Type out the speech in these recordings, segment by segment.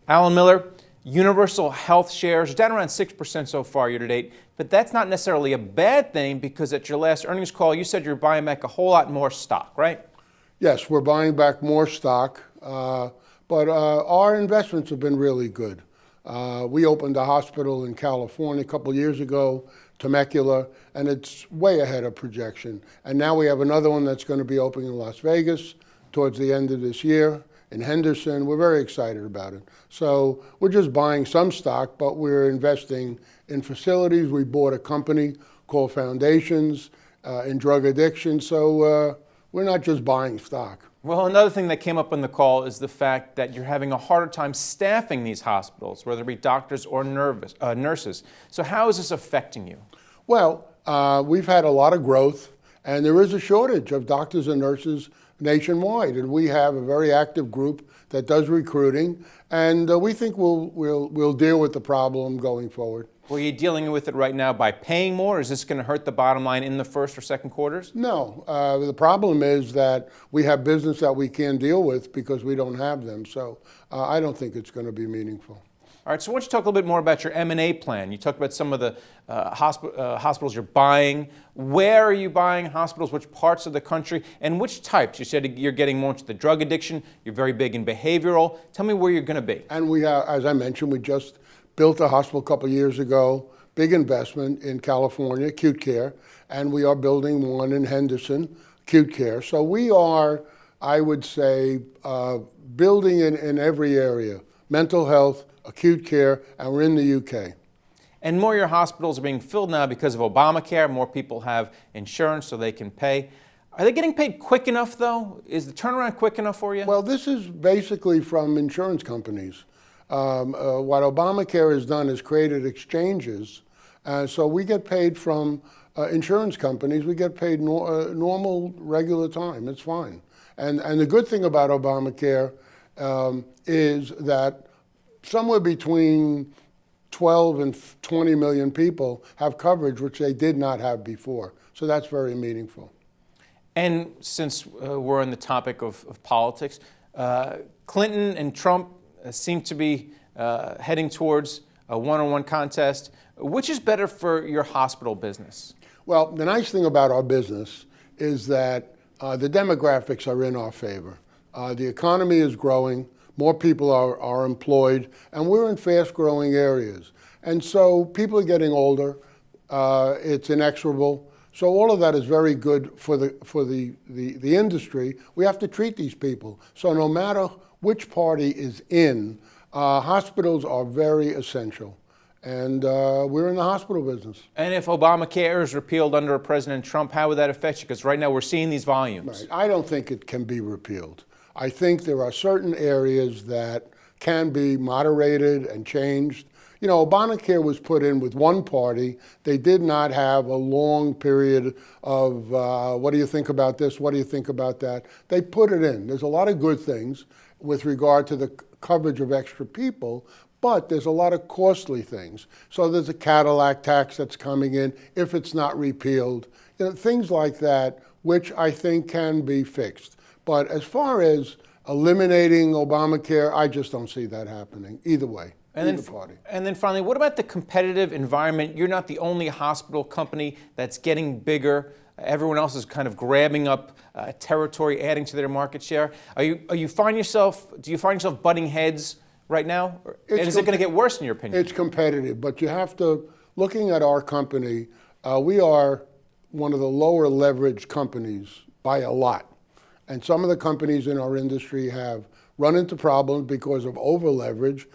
Alan Miller, universal health shares are down around 6% so far year to date, but that's not necessarily a bad thing because at your last earnings call, you said you're buying back a whole lot more stock, right? Yes, we're buying back more stock, but our investments have been really good. We opened a hospital in California a couple years ago, Temecula, and it's way ahead of projection. And now we have another one that's going to be opening in Las Vegas towards the end of this year. In Henderson, we're very excited about it. So we're just buying some stock, but we're investing in facilities. We bought a company called Foundations in drug addiction. So we're not just buying stock. Well, another thing that came up on the call is the fact that you're having a harder time staffing these hospitals, whether it be doctors or nurses. So how is this affecting you? Well, we've had a lot of growth, and there is a shortage of doctors and nurses nationwide, and we have a very active group that does recruiting, and we think we'll deal with the problem going forward. Well, are you dealing with it right now by paying more? Is this going to hurt the bottom line in the first or second quarters? No, the problem is that we have business that we can't deal with because we don't have them, so I don't think it's going to be meaningful. All right, so why don't you talk a little bit more about your M&A plan? You talked about some of the hospitals you're buying. Where are you buying hospitals? Which parts of the country? And which types? You said you're getting more into the drug addiction. You're very big in behavioral. Tell me where you're going to be. And we have, as I mentioned, we just built a hospital a couple of years ago, big investment in California, acute care, and we are building one in Henderson, acute care. So we are, I would say, building in every area, mental health, acute care, and we're in the UK. And more of your hospitals are being filled now because of Obamacare. More people have insurance so they can pay. Are they getting paid quick enough, though? Is the turnaround quick enough for you? Well, this is basically from insurance companies. What Obamacare has done is created exchanges. So we get paid from insurance companies. We get paid normal, regular time. It's fine. And the good thing about Obamacare is that somewhere between 12 and 20 million people have coverage, which they did not have before. So that's very meaningful. And since we're on the topic of politics, Clinton and Trump seem to be heading towards a one-on-one contest. Which is better for your hospital business? Well, the nice thing about our business is that the demographics are in our favor. The economy is growing. More people are employed, and we're in fast-growing areas. And so people are getting older. It's inexorable. So all of that is very good for the industry. We have to treat these people. So no matter which party is in, hospitals are very essential. And we're in the hospital business. And if Obamacare is repealed under President Trump, how would that affect you? Because right now we're seeing these volumes. Right. I don't think it can be repealed. I think there are certain areas that can be moderated and changed. You know, Obamacare was put in with one party. They did not have a long period of, what do you think about this? What do you think about that? They put it in. There's a lot of good things with regard to the coverage of extra people, but there's a lot of costly things. So there's a Cadillac tax that's coming in if it's not repealed. You know, things like that, which I think can be fixed. But as far as eliminating Obamacare, I just don't see that happening either way, either party. And then finally, what about the competitive environment? You're not the only hospital company that's getting bigger. Everyone else is kind of grabbing up territory, adding to their market share. Do you find yourself butting heads right now? And is it going to get worse in your opinion? It's competitive, but you have to, looking at our company, we are one of the lower leveraged companies by a lot. And some of the companies in our industry have run into problems because of over leverage.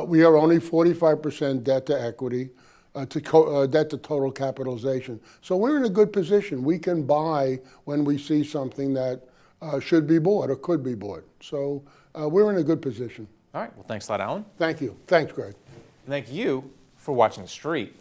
We are only 45% debt to equity, debt to total capitalization. So we're in a good position. We can buy when we see something that should be bought or could be bought. So we're in a good position. All right. Well, thanks a lot, Alan. Thank you. Thanks, Greg. And thank you for watching The Street.